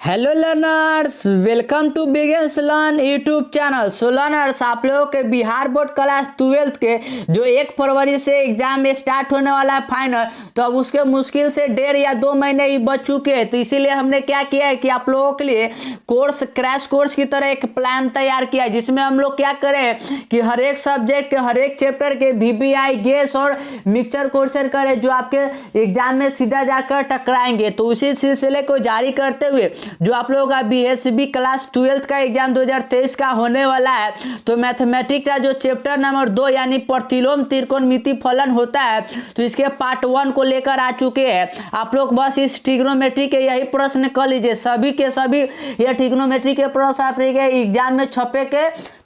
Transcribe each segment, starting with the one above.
Hello learners, welcome to begins learn YouTube channel. So learners, आप लोगों के Bihar board class 12 के जो 1 फरवरी से एग्जाम में स्टार्ट होने वाला है फाइनल, तो अब उसके मुश्किल से 1.5 या 2 महीने ही बच चुके हैं। तो इसीलिए हमने क्या किया है कि आप लोगों के लिए क्रैश कोर्स की तरह एक प्लान तैयार किया है, जिसमें हम लोग क्या करें कि हर एक सब्जेक्ट के हर एक चैप्टर के VBI, गेस और मिक्सचर क्वेश्चन करें जो आपके एग्जाम में सीधा जाकर टकराएंगे। तो उसी सिलसिले को जारी करते हुए जो आप लोगों का BSB क्लास 12 का एग्जाम 2023 का होने वाला है, तो मैथमेटिक्स का जो चैप्टर नंबर 2 यानी प्रतिलोम त्रिकोणमिति फलन होता है, तो इसके पार्ट 1 को लेकर आ चुके हैं। आप लोग बस इस ट्रिग्नोमेट्री के यही प्रश्न कर लीजिए, सभी के सभी ये ट्रिग्नोमेट्री के प्रश्न आपके एग्जाम में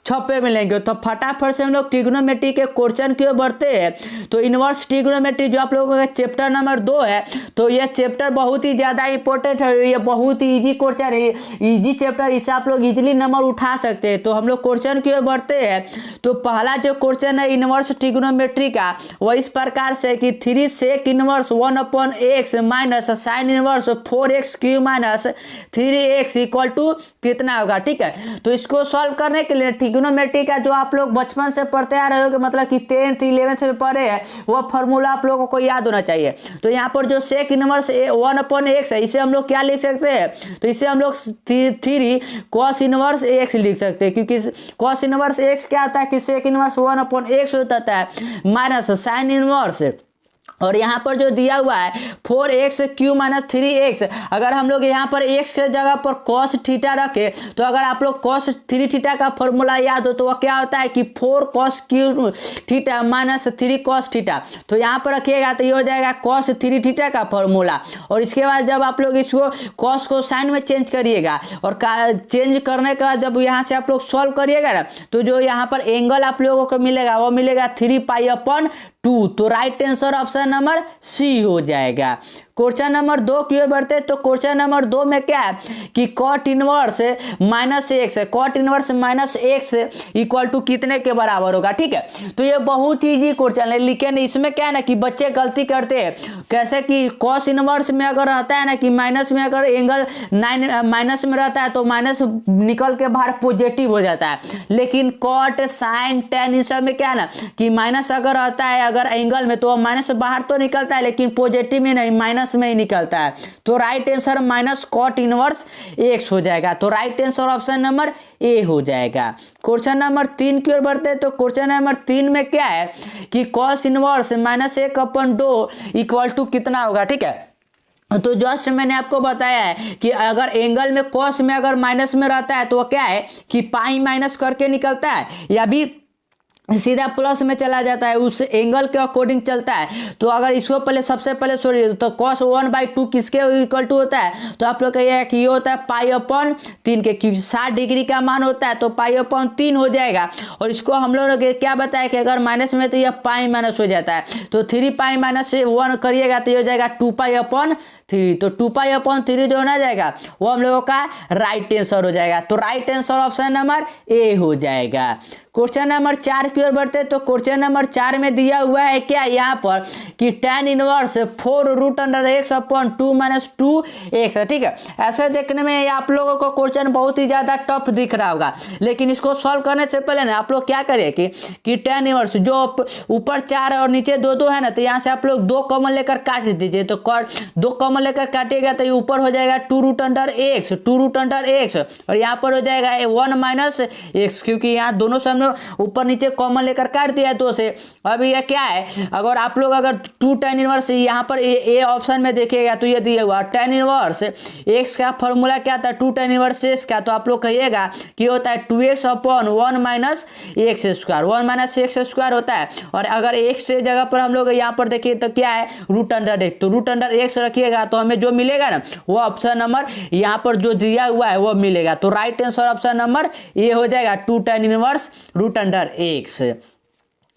छपे मिलेंगे। तो फटाफट से हम लोग ट्रिग्नोमेट्री के क्वेश्चन की ओर बढ़ते हैं। तो इनवर्स ट्रिग्नोमेट्री जो आप लोगों का चैप्टर नंबर 2 है, तो ये चैप्टर बहुत ही ज़्यादा इंपॉर्टेंट है, ये बहुत ही इजी क्वेश्चन है, इजी चैप्टर, इसे आप लोग इजीली नंबर उठा सकते हैं। तो हम लोग क्वेश्चन की ओर बढ़ते हैं। तो पहला जो क्वेश्चन है इनवर्स ट्रिग्नोमेट्री का, वो इस प्रकार से कि 3 sec inverse 1/x minus sine inverse 4x cube minus 3x equal to कितना होगा। ठीक है, तो इसको सॉल्व करने के लिए ट्रिग्नोमेट्री का जो आप लोग बचपन से पढ़ते आ रहे हो, मतलब कि 10th 11th में पढ़े हैं, वो फॉर्मूला आप लोगों को याद होना चाहिए। तो यहाँ पर जो सेक इनवर्स 1/x है, इसे हम लोग क्या लिख सकते हैं, तो इसे हम लोग 3 cos इनवर्स x लिख सकते हैं, क्योंकि cos इनवर्स x क्या होता है कि सेक इनवर्स 1/x होता है माइनस साइन इनवर्स, और यहाँ पर जो दिया हुआ है 4x क्यू माइनस 3x। अगर हम लोग यहाँ पर x के जगह पर cos थीटा रखे, तो अगर आप लोग cos 3 थीटा का फॉर्मूला याद हो, तो वह क्या होता है कि 4 cos Q theta minus 3 cos theta. तो यहाँ पर रखिएगा तो ये हो जाएगा cos 3 थीटा का फॉर्मूला। और इसके बाद जब आप लोग इसको cos को साइन में चेंज करिएगा, और चेंज करने के बाद जब यहाँ से आप लोग सॉल्व करिएगा ना, तो जो यहाँ पर एंगल आप लोगों को मिलेगा वो मिलेगा 3π/2। तो right answer option number C हो जाएगा। क्वेश्चन नंबर 2 की ओर बढ़ते, तो क्वेश्चन नंबर 2 में क्या है कि कॉट इनवर्स -x है, cot inverse -x equal to कितने के बराबर होगा। ठीक है, तो ये बहुत ही इजी क्वेश्चन है, लेकिन इसमें क्या है ना कि बच्चे गलती करते हैं। कैसे कि कॉस इनवर्स में अगर रहता है ना कि माइनस में, अगर एंगल 9 माइनस में रहता है तो माइनस निकल के बाहर पॉजिटिव हो जाता है, लेकिन कॉट साइन टेन इन सब में क्या है ना कि माइनस अगर रहता है अगर एंगल में, तो माइनस बाहर तो निकलता है, लेकिन पॉजिटिव में नहीं, माइनस में ही निकलता है। तो right answer minus cot inverse x हो जाएगा। तो right answer option number A हो जाएगा। क्वेश्चन नंबर 3 की ओर बढ़ते हैं। तो क्वेश्चन नंबर 3 में क्या है कि cos इनवर्स -1/2 इक्वल टू कितना होगा। ठीक है, तो जस्ट मैंने आपको बताया है कि अगर एंगल में cos में अगर माइनस में रहता है तो वो क्या है कि पाई माइनस करके निकलता है, या भी सीधा प्लस में चला जाता है, उस एंगल के अकॉर्डिंग चलता है। तो अगर इसको पहले सबसे पहले सॉरी, तो cos 1/2 किसके इक्वल टू होता है, तो आप लोग का ये कि ये होता है π/3 के, क्योंकि 60 डिग्री का मान होता है, तो π/3 हो जाएगा। और इसको हम लोग ने क्या बताया कि अगर माइनस में तो यह पाई माइनस हो जाता है, तो 3π-1 करिएगा तो ये हो जाएगा 2π/3। तो 2π/3 जो होना जाएगा वो हम लोगों का राइट आंसर हो जाएगा। तो right answer option number A हो जाएगा। क्वेश्चन नंबर 4 की ओर बढ़ते, तो क्वेश्चन नंबर 4 में दिया हुआ है क्या यहाँ पर कि tan इनवर्स 4√x/2 - 2x है। ठीक है, ऐसे देखने में आप लोगों को क्वेश्चन बहुत ही ज्यादा टफ दिख रहा होगा, लेकिन इसको सॉल्व करने से पहले ना आप लोग क्या करिए कि tan इनवर्स जो ऊपर 4 और नीचे 2 है ना, तो यहाँ से आप लोग 2 कॉमन लेकर काट दीजिए। तो 2 कॉमन लेकर काटिएगा तो ये ऊपर हो जाएगा 2√x, और यहाँ पर हो जाएगा 1 - x, क्योंकि यहाँ दोनों से ऊपर नीचे कॉमन लेकर काट दिया 2 से। अब ये क्या है, अगर आप लोग अगर 2 tan इनवर्स यहाँ पर ए ऑप्शन में देखिएगा तो ये दिया हुआ tan इनवर्स x का फॉर्मूला क्या था, 2 tan इनवर्स x का, तो आप लोग कहिएगा कि होता है 2x/1 - x² होता है। और अगर x से जगह पर हम लोग यहाँ पर देखिए तो क्या है √x, तो √x रखिएगा तो हमें जो मिलेगा ना वो ऑप्शन नंबर यहाँ पर जो दिया हुआ है वो मिलेगा। तो right answer option number A हो जाएगा, 2 tan inverse √x।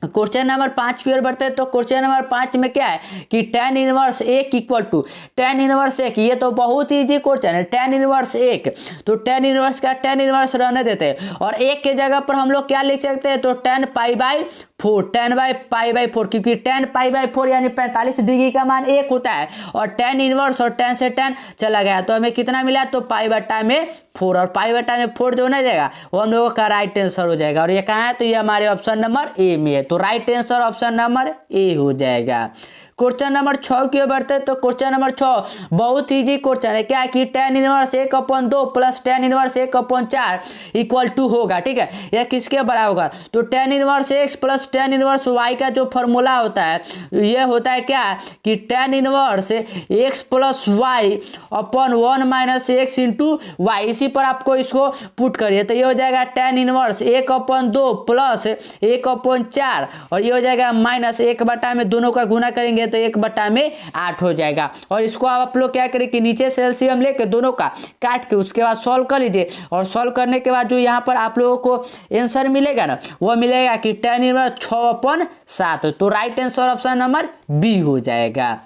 Question number 5 की ओर बढ़ते हैं। तो क्वेश्चन नंबर 5 में क्या है कि tan inverse 1 equal to tan inverse 1, ये तो बहुत इजी क्वेश्चन है। tan इनवर्स 1, तो tan इनवर्स का tan इनवर्स रहने देते हैं, और 1 के जगह पर हम लोग क्या लिख सकते हैं, तो tan π/4 4, tan by pi by 4, क्योंकि tan पाई बाई 4 यानी 45 डिग्री का मान 1 होता है, और tan इनवर्स और tan से tan चला गया तो हमें कितना मिला, तो पाई बटा में 4, और पाई बटा में 4 जो ना जाएगा वो हम लोगों का राइट आंसर हो जाएगा। और ये कहाँ है, तो ये हमारे ऑप्शन नंबर ए में है, तो right answer option number A हो जाएगा। क्वेश्चन नंबर 6 की ओर बढ़ते हैं। तो क्वेश्चन नंबर 6 बहुत इजी क्वेश्चन है, क्या कि tan inverse 1/2 plus tan inverse 1/4 equal to होगा, ठीक है, यह किसके बराबर होगा, तो tan inverse x plus tan inverse y का जो फॉर्मूला होता है यह होता है क्या कि tan inverse x plus y upon 1 minus x into y. इसी पर आपको इसको पुट करिए तो ये हो जाएगा tan इनवर्स 1/2 प्लस 1/4, और ये हो जाएगा माइनस 1 बटा में दोनों का गुना करेंगे तो 1 बटा में 8 हो जाएगा। और इसको आप लोग क्या करें कि नीचे से एलसीएम लेके दोनों का काट के उसके बाद सॉल्व कर लीजिए, और सॉल्व करने के बाद जो यहाँ पर आप लोगों को आंसर मिलेगा ना वो मिलेगा कि tan इनवर्स 6/7, तो right answer option number B हो जाएगा।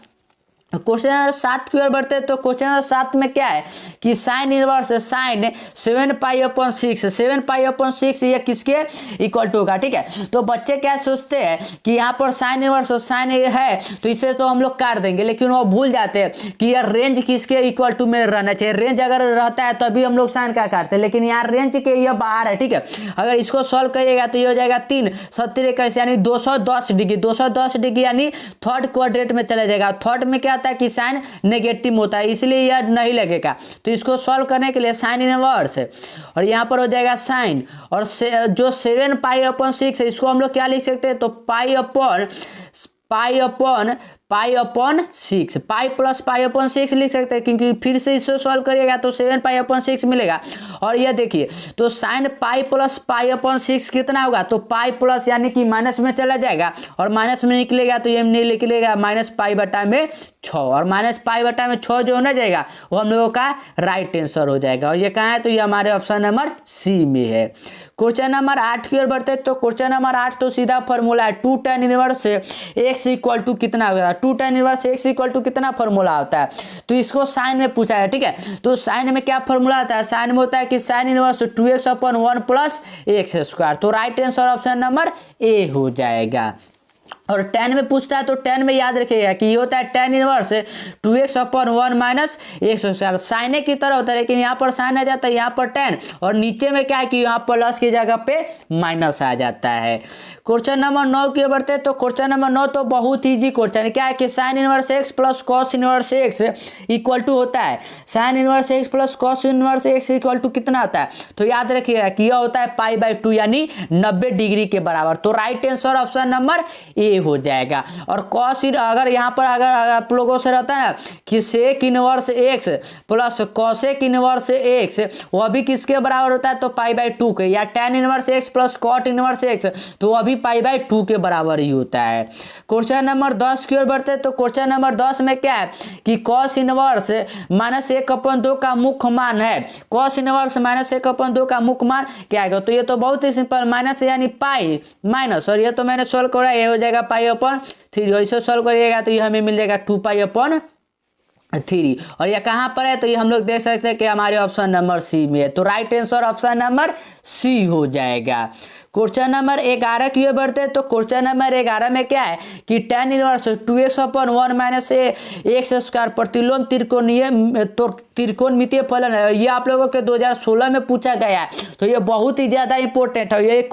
क्वेश्चन नंबर 7 की ओर बढ़ते हैं। तो क्वेश्चन नंबर 7 में क्या है कि साइन इनवर्स साइन 7π/6, 7π/6 ये किसके इक्वल टू होगा, ठीक है। तो बच्चे क्या सोचते हैं कि यहाँ पर साइन इनवर्स और साइन है तो इसे तो हम लोग काट देंगे, लेकिन वो भूल जाते हैं कि यार रेंज किसके इक्वल टू में रहना चाहिए। रेंज अगर रहता है तभी हम लोग साइन का काटते हैं, लेकिन यहाँ रेंज के ये बाहर है, ठीक है। अगर इसको सॉल्व करिएगा तो ये हो जाएगा 3 70 कैसे यानी 210 डिग्री, 210 डिग्री यानी थर्ड क्वाड्रेंट में चला जाएगा। थर्ड में क्या होता है कि साइन नेगेटिव होता है, इसलिए यह नहीं लगेगा। तो इसको सॉल्व करने के लिए साइन इनवर्स और यहाँ पर हो जाएगा साइन, और जो 7π/6 है इसको हम लोग क्या लिख सकते हैं, तो पाई प्लस π/6 लिख सकते हैं, क्योंकि फिर से इसको सॉल्व करिएगा तो 7π/6 मिलेगा। और ये देखिए तो साइन पाई प्लस π/6 कितना होगा, तो पाई प्लस यानी कि माइनस में चला जाएगा, और माइनस में निकलेगा तो ये नहीं निकलेगा माइनस पाई बटा में 6, और माइनस पाई बटा में 6 जो होना जाएगा वो हम लोगों का राइट आंसर हो जाएगा। और ये कहाँ है, तो ये हमारे ऑप्शन नंबर सी में है। क्वेश्चन नंबर 8 की ओर बढ़ते हैं। तो क्वेश्चन नंबर 8 तो सीधा फॉर्मूला है 2 tan inverse x equal to कितना होगा, 2 tan inverse x equal to कितना फॉर्मूला होता है, तो इसको साइन में पूछा है, ठीक है। तो साइन में क्या फॉर्मूला होता है, साइन में होता है कि sine inverse 2x/1 plus x², तो right answer option number A हो जाएगा। और tan में पूछता है तो tan में याद रखिएगा कि ये होता है tan inverse 2x/1 minus x², sign की तरह होता है, लेकिन यहाँ पर साइन आ जाता है, यहाँ पर tan, और नीचे में क्या है कि यहाँ प्लस की जगह पे माइनस आ जाता है। क्वेश्चन नंबर 9 की ओर बढ़ते हैं। तो क्वेश्चन नंबर 9 तो बहुत ईजी क्वेश्चन है, क्या है कि sine inverse x plus cos inverse x equal to होता है sine inverse x plus cos inverse x equal to कितना होता है, तो याद रखिएगा कि यह होता है π/2 यानी 90 डिग्री के बराबर, तो right answer option number A हो जाएगा। और कॉस अगर यहाँ पर अगर आप लोगों से रहता है कि sec inverse x plus cosec inverse x वह भी किसके बराबर होता है, तो π/2 के, या tan inverse x plus cot inverse x तो वह भी π/2 के बराबर ही होता है। क्वेश्चन नंबर 10 की ओर बढ़ते हैं। तो क्वेश्चन नंबर 10 में क्या है कि कॉस इनवर्स -1/2 का मुख्य मान है, कॉस इनवर्स -1/2 का मुख्य मान क्या आएगा, तो ये तो बहुत ही सिंपल, माइनस यानी पाई माइनस, और ये तो मैंने सोल्व करा, ये हो जाएगा π/3, इसे सोल्व करिएगा तो ये हमें मिल जाएगा 2π/3, और ये कहाँ पर है, तो ये हम लोग देख सकते हैं कि हमारे ऑप्शन नंबर सी में है, तो right answer option number C हो जाएगा। क्वेश्चन नंबर 11 की ओर बढ़ते हैं। तो क्वेश्चन नंबर 11 में क्या है कि tan inverse 2x/1 minus x² प्रतिलोम त्रिकोणमितीय फलन है, ये आप लोगों के 2016 में पूछा गया है, तो ये बहुत ही ज़्यादा इंपॉर्टेंट है ये।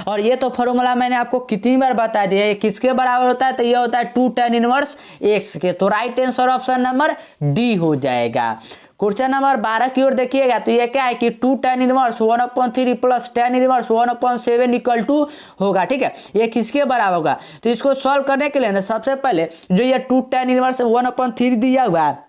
और ये तो फॉर्मूला मैंने आपको कितनी बार बता दिया, ये किसके बराबर होता है, तो ये होता है 2 tan इनवर्स x के, तो right answer option number D हो जाएगा। क्वेश्चन नंबर 12 की ओर देखिएगा। तो ये क्या है कि 2 tan inverse 1/3 plus tan inverse 1/7 equal to होगा, ठीक है। ये किसके बराबर होगा, तो इसको सॉल्व करने के लिए ना सबसे पहले जो ये 2 tan इनवर्स 1/3 दिया हुआ है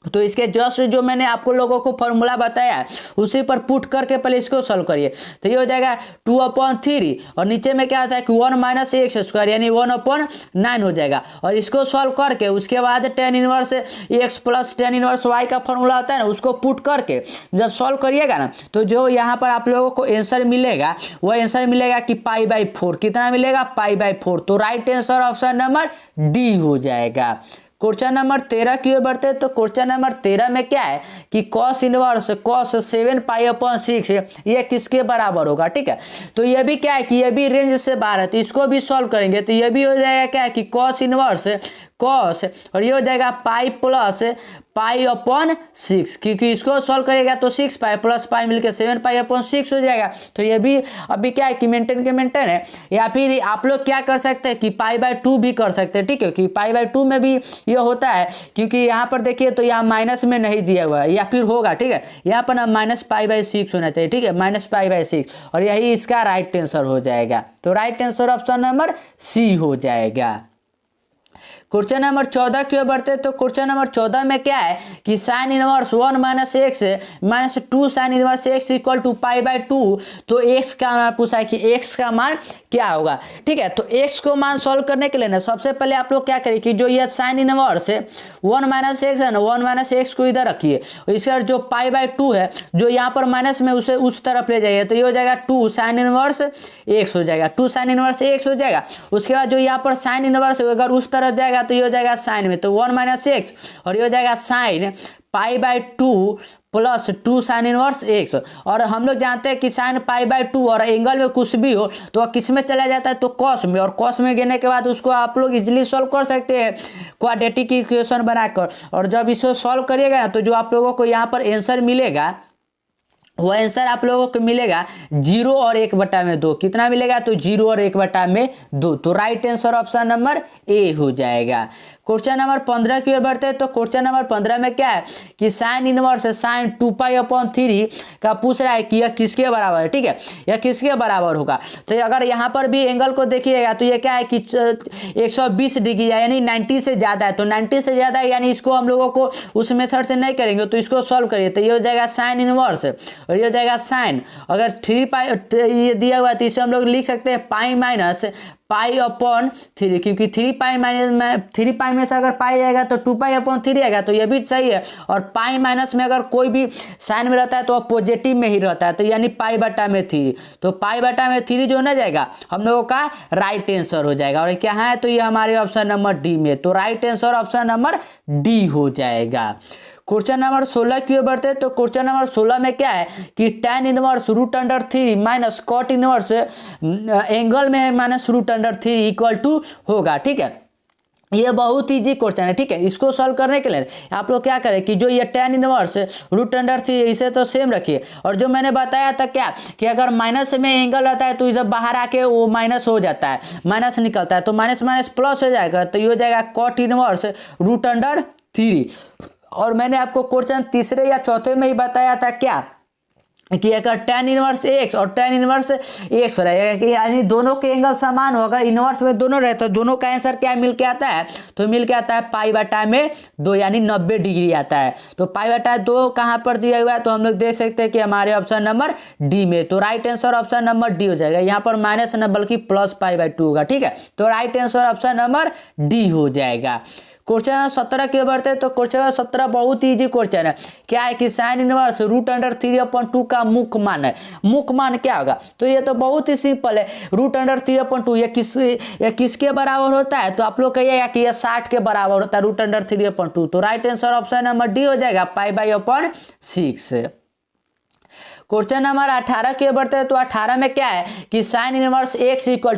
तो इसके जस्ट जो मैंने आपको लोगों को फॉर्मूला बताया है उसी पर पुट करके पहले इसको सॉल्व करिए, तो ये हो जाएगा 2/3 और नीचे में क्या होता है कि 1 माइनस x² यानी 1/9 हो जाएगा। और इसको सॉल्व करके उसके बाद tan inverse x plus tan inverse y का फॉर्मूला होता है ना, उसको पुट करके जब सॉल्व करिएगा ना तो जो यहाँ पर आप लोगों को आंसर मिलेगा वह आंसर मिलेगा कि π/4, कितना मिलेगा, π/4, तो right answer option number D हो जाएगा। क्वेश्चन नंबर 13 की ओर बढ़ते हैं। तो क्वेश्चन नंबर 13 में क्या है कि कॉस इनवर्स कॉस 7 पाई/6 ये किसके बराबर होगा, ठीक है। तो ये भी क्या है कि ये भी रेंज से बाहर है, तो इसको भी सॉल्व करेंगे तो ये भी हो जाएगा क्या है कि कॉस इनवर्स कॉस और ये हो जाएगा पाई प्लस पाई/6, क्योंकि इसको सॉल्व करेगा तो 6 पाई प्लस पाई मिलकर 7 पाई/6 हो जाएगा। तो ये भी अभी क्या है कि मेंटेन के मेंटेन है, या फिर आप लोग क्या कर सकते हैं कि पाई/2 भी कर सकते हैं, ठीक है। कि पाई/2 में भी ये होता है, क्योंकि यहाँ पर देखिए तो यहाँ माइनस में नहीं दिया हुआ है, या फिर होगा, ठीक है। यहाँ पर ना -पाई/6 होना चाहिए, ठीक है, -पाई/6, और यही इसका राइट आंसर हो जाएगा। तो right answer option number C हो जाएगा। क्वेश्चन नंबर 14 की ओर बढ़ते हैं। तो क्वेश्चन नंबर 14 में क्या है कि sine inverse 1 - x -2 sine inverse x equal to pi. तो x का मान पूछा है कि x का मान क्या होगा, ठीक है। तो x को मान सॉल्व करने के लिए ना सबसे पहले आप लोग क्या करें कि जो ये साइन इनवर्स है 1 - x है ना, 1 - x को इधर रखिए, इसका जो पाई/2 है जो यहाँ पर माइनस में उसे उस तरफ ले जाइए, तो ये हो जाएगा 2 साइन इनवर्स x हो जाएगा, 2 साइन इनवर्स x हो जाएगा। उसके बाद जो यहाँ पर साइन इनवर्स अगर उस तरफ जाएगा तो ये हो जाएगा साइन में, तो 1 - x, और ये हो जाएगा sine pi plus 2 sine inverse x। और हम लोग जानते हैं कि साइन पाई/2 और एंगल में कुछ भी हो तो वह किस में चला जाता है, तो कॉस में, और कॉस में गिरने के बाद उसको आप लोग इजीली सॉल्व कर सकते हैं क्वाड्रेटिक इक्वेशन बनाकर। और जब इसको सॉल्व करिएगा ना तो जो आप लोगों को यहाँ पर आंसर मिलेगा वो आंसर आप लोगों को मिलेगा 0 और 1/2। कितना मिलेगा, तो 0 और 1/2। तो right answer option number A हो जाएगा। क्वेश्चन नंबर 15 की ओर बढ़ते हैं। तो क्वेश्चन नंबर 15 में क्या है कि साइन इनवर्स साइन 2π/3 का पूछ रहा है कि यह किसके बराबर है, ठीक है, यह किसके बराबर होगा। तो अगर यहाँ पर भी एंगल को देखिएगा तो ये क्या है कि 120 डिग्री है, यानी 90 से ज़्यादा है। तो 90 से ज़्यादा है यानी इसको हम लोगों को उस मेथड से नहीं करेंगे, तो इसको सॉल्व करिए। तो ये हो जाएगा साइन इनवर्स और ये हो जाएगा साइन, अगर 3π ये दिया हुआ है तो इसे हम लोग लिख सकते हैं π/3, क्योंकि 3π में से अगर पाई जाएगा तो 2π/3 आएगा, तो ये भी सही है। और पाई माइनस में अगर कोई भी साइन में रहता है तो पॉजिटिव में ही रहता है, तो यानी π/3। तो π/3 जो ना जाएगा हम लोगों का राइट आंसर हो जाएगा। और क्या है, तो ये हमारे ऑप्शन नंबर डी में, तो right answer option number D हो जाएगा। क्वेश्चन नंबर 16 की ओर बढ़ते हैं। तो क्वेश्चन नंबर 16 में क्या है कि tan inverse √3 minus cot inverse angle में है -√3 इक्वल टू होगा, ठीक है। ये बहुत इजी क्वेश्चन है, ठीक है। इसको सॉल्व करने के लिए आप लोग क्या करें कि जो ये tan इनवर्स √3 इसे तो सेम रखिए, और जो मैंने बताया था क्या कि अगर माइनस में एंगल आता है तो जब बाहर आके वो माइनस हो जाता है, माइनस निकलता है, तो माइनस माइनस प्लस हो जाएगा, तो ये हो जाएगा कॉट इनवर्स √3। और मैंने आपको क्वेश्चन तीसरे या चौथे में ही बताया था क्या कि अगर tan इनवर्स x और tan इनवर्स x रहेगा कि यानी दोनों के एंगल समान हो, अगर इनवर्स में दोनों रहे तो दोनों का आंसर क्या मिल के आता है, तो मिल के आता है π/2 यानी 90 डिग्री आता है। तो π/2 कहाँ पर दिया हुआ है, तो हम लोग देख सकते हैं कि हमारे ऑप्शन नंबर डी में, तो right answer option number D हो जाएगा। यहाँ पर माइनस न बल्कि प्लस π/2 होगा, ठीक है। तो right answer option number D हो जाएगा। क्वेश्चन 17 की ओर बढ़ते हैं। तो क्वेश्चन 17 बहुत इजी क्वेश्चन है। क्या है कि साइन इनवर्स √3/2 का मुख्य मान है। मुख्य मान क्या होगा, तो ये तो बहुत ही सिंपल है। √3/2 ये किसके बराबर होता है, तो आप लोग कहिएगा कि ये 60 के बराबर होता है √3/2। तो right answer option number D हो जाएगा π/6। क्वेश्चन नंबर 18 की ओर बढ़ते हैं। तो 18 में क्या है कि sine inverse x equal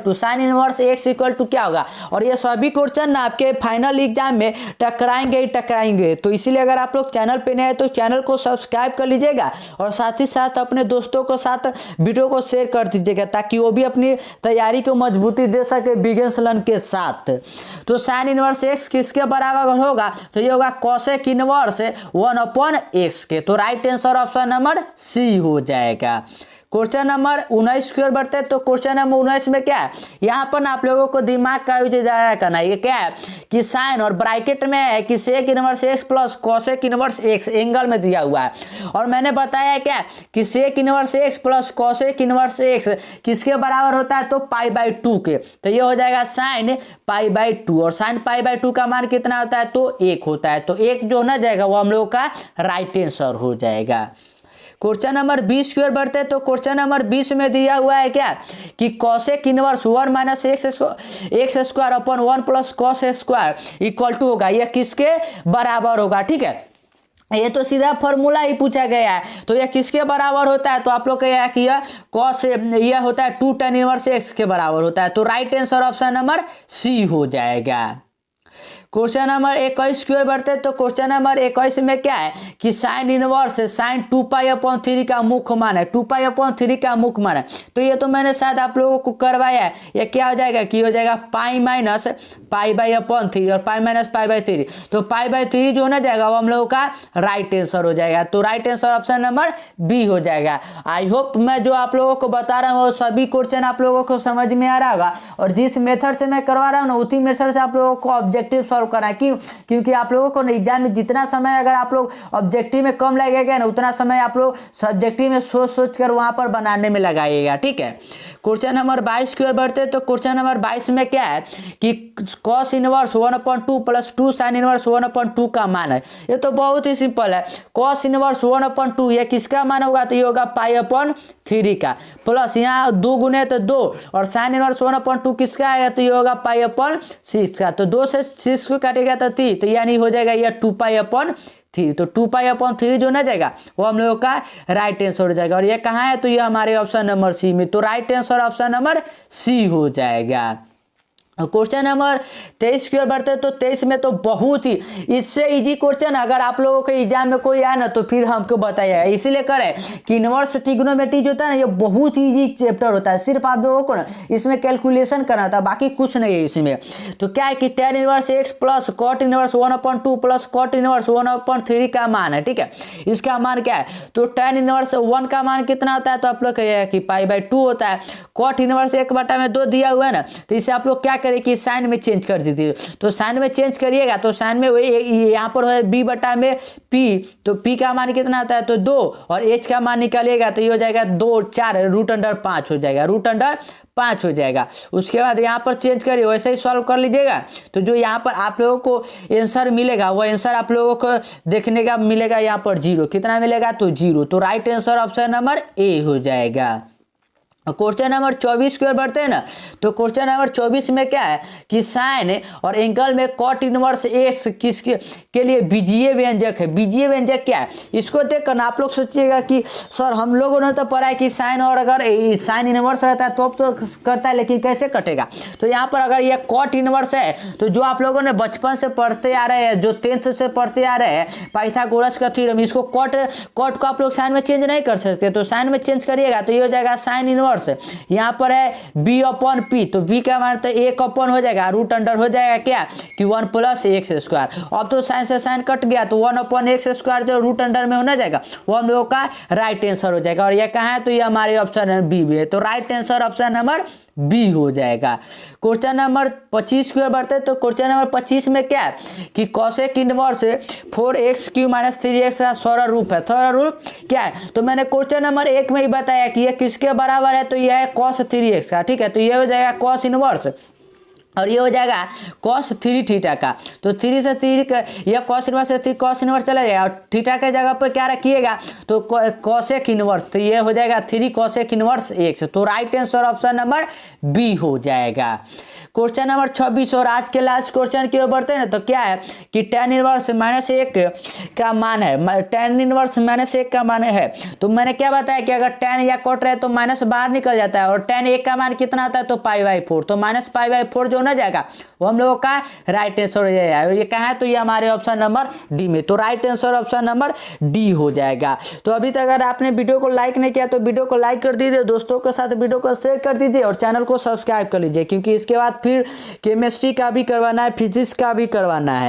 to क्या होगा। और ये सभी क्वेश्चन ना आपके फाइनल एग्जाम में टकराएंगे। तो इसीलिए अगर आप लोग चैनल पे नए हैं तो चैनल को सब्सक्राइब कर लीजिएगा, और साथ ही साथ अपने दोस्तों को साथ वीडियो को शेयर कर दीजिएगा, ताकि वो भी अपनी तैयारी को मजबूती दे सके बिगिनर्स लर्न के साथ। तो साइन इनवर्स x किसके बराबर होगा, तो ये होगा कोसेक इनवर्स 1/x के। तो right answer option number C हो जाएगा। क्वेश्चन नंबर 19 की ओर बढ़ते हैं। तो क्वेश्चन नंबर 19 में क्या है, यहाँ पर आप लोगों को दिमाग का यूज ज़्यादा करना है। ये क्या है कि साइन और ब्रैकेट में है कि sec inverse x plus cosec inverse x angle में दिया हुआ है। और मैंने बताया क्या कि sec inverse x plus cosec inverse x किसके बराबर होता है, तो π/2 के। तो ये हो जाएगा साइन π/2, और साइन π/2 का मान कितना होता है, तो 1 होता है। तो 1 जो ना जाएगा वो हम लोगों का राइट आंसर हो जाएगा। क्वेश्चन नंबर 20 की ओर बढ़ते हैं। तो क्वेश्चन नंबर 20 में दिया हुआ है क्या कि cosec inverse 1 minus x square upon 1 plus cos square equal to होगा, यह किसके बराबर होगा। ठीक है, ये तो सीधा फॉर्मूला ही पूछा गया है। तो यह किसके बराबर होता है, तो आप लोग कहेगा कि यह कॉस यह होता है 2 tan इनवर्स एक्स के बराबर होता है। तो right answer option number C हो जाएगा। क्वेश्चन नंबर 21 की ओर बढ़ते हैं। तो क्वेश्चन नंबर 21 में क्या है कि साइन इनवर्स साइन 2π/3 का मुख्य मान है, 2π/3 का मुख्य मान है। तो ये तो मैंने शायद आप लोगों को करवाया है। ये क्या हो जाएगा कि हो जाएगा पाई माइनस π/3 और पाई माइनस π/3। तो π/3 जो होना जाएगा वो हम लोगों का राइट आंसर हो जाएगा। तो right answer option number B हो जाएगा। आई होप मैं जो आप लोगों को बता रहा हूँ वो सभी क्वेश्चन आप लोगों को समझ में आ रहा होगा, और जिस मेथड से मैं करवा रहा हूँ ना उसी मेथड से आप लोगों को ऑब्जेक्टिव सॉल्व करना है। क्यों? क्योंकि आप लोगों को एग्जाम में जितना समय अगर आप लोग ऑब्जेक्टिव में कम लगेगा ना उतना समय आप लोग सब्जेक्टिव में सोच कर वहां पर बनाने में लगाइएगा। ठीक है, क्वेश्चन नंबर 22 की ओर बढ़ते हैं। तो क्वेश्चन नंबर 22 में क्या है कि cos inverse 1/2 plus 2 sin inverse 1/2 का मान है। ये तो बहुत ही सिंपल है। cos इनवर्स 1/2 ये किसका मान होगा, तो ये होगा π/3 का, प्लस यहाँ 2 गुने तो 2 और sin इनवर्स 1/2 किसका आएगा, तो ये होगा π/6 का। तो 2 से 6 को काटेगा तो 3, तो यानी हो जाएगा यह 2π/3। तो 2π/3 जो ना जाएगा वो हम लोगों का राइट आंसर हो जाएगा। और ये कहाँ है, तो ये हमारे ऑप्शन नंबर सी में। तो right answer option number C हो जाएगा। क्वेश्चन नंबर 23 की ओर बढ़ते हैं। तो 23 में तो बहुत ही इससे इजी क्वेश्चन अगर आप लोगों के एग्जाम में कोई आए ना तो फिर हमको बताइएगा। इसीलिए करें कि इनवर्स ट्रिग्नोमेट्री जो होता है ना ये बहुत ही इजी चैप्टर होता है। सिर्फ आप लोगों को ना इसमें कैलकुलेशन करना था, बाकी कुछ नहीं है इसमें। तो क्या है कि tan inverse x plus cot inverse 1/2 plus cot inverse 1/3 का मान है। ठीक है, इसका मान क्या है, तो tan इनवर्स 1 का मान कितना होता है, तो आप लोग कहिएगा कि π/2 होता है। कॉट इनवर्स 1/2 दिया हुआ है ना, तो इसे आप लोग क्या करें कि साइन में चेंज कर दीजिए। तो साइन में चेंज करिएगा तो साइन में यहाँ पर है b/p, तो p का मान कितना आता है, तो 2 और h का मान निकालिएगा तो ये हो जाएगा 2 4 √5 हो जाएगा, √5 हो जाएगा। उसके बाद यहाँ पर चेंज करिए, वैसे ही सॉल्व कर लीजिएगा। तो जो यहाँ पर आप लोगों को आंसर मिलेगा वो आंसर आप लोगों को देखने का मिलेगा यहाँ पर 0। कितना मिलेगा, तो 0। तो right answer option number A हो जाएगा। क्वेश्चन नंबर 24 की ओर बढ़ते हैं ना। तो क्वेश्चन नंबर 24 में क्या है कि साइन और एंगल में कॉट इनवर्स एक्स किसके के लिए बीजीय व्यंजक है। बीजीय व्यंजक क्या है, इसको देखकर आप लोग सोचिएगा कि सर हम लोगों ने तो पढ़ा है कि साइन और अगर साइन इनवर्स रहता है तो करता है, लेकिन कैसे कटेगा। तो यहाँ पर अगर यह कॉट इनवर्स है तो जो आप लोगों ने बचपन से पढ़ते आ रहे हैं, जो 10th से पढ़ते आ रहे हैं पाइथागोरस का थ्योरम, इसको कॉट को आप लोग साइन में चेंज नहीं कर सकते। तो साइन में चेंज करिएगा तो ये हो जाएगा साइन इनवर्स। यहाँ पर है b/p, तो b का मान तो 1 हो जाएगा, √ हो जाएगा क्या कि 1 + x²। अब तो साइन से साइन कट गया तो 1/x² जो √ में होना जाएगा वो हम लोगों का राइट आंसर हो जाएगा। और ये कहाँ है, तो ये हमारे ऑप्शन बी में है। तो right answer option number B हो जाएगा। क्वेश्चन नंबर 25 की ओर बढ़ते हैं। तो क्वेश्चन नंबर 25 में क्या है कि कॉसेक इनवर्स 4x³ - 3x का सरल रूप है। सरल रूप क्या है, तो मैंने क्वेश्चन नंबर 1 में ही बताया कि यह किसके बराबर है, तो यह है cos 3x का। ठीक है, तो यह हो जाएगा cos इनवर्स और ये हो जाएगा cos 3θ का। तो 3 से 3 का यह cos इनवर्स से cos इनवर्स चला जाएगा और थीटा के जगह पर क्या रखिएगा, तो cosec इनवर्स, तो ये हो जाएगा 3 cosec इनवर्स x। तो right answer option number B हो जाएगा। क्वेश्चन नंबर 26 और आज के लास्ट क्वेश्चन की ओर बढ़ते हैं ना। तो क्या है कि tan इनवर्स -1 का मान है, tan इनवर्स -1 का मान है। तो मैंने क्या बताया कि अगर tan या कट रहे तो माइनस बाहर निकल जाता है, और tan 1 का मान कितना आता है, तो π/4। तो -π/4 जो ना जाएगा वो हम लोगों का राइट आंसर हो जाएगा। और ये कहाँ है, तो ये हमारे ऑप्शन नंबर डी में। तो right answer option number D हो जाएगा। तो अभी तक अगर आपने वीडियो को लाइक नहीं किया तो वीडियो को लाइक कर दीजिए, दोस्तों के साथ वीडियो को शेयर कर दीजिए और चैनल को सब्सक्राइब कर लीजिए, क्योंकि इसके बाद फिर केमिस्ट्री का भी करवाना है, फिजिक्स का भी करवाना है।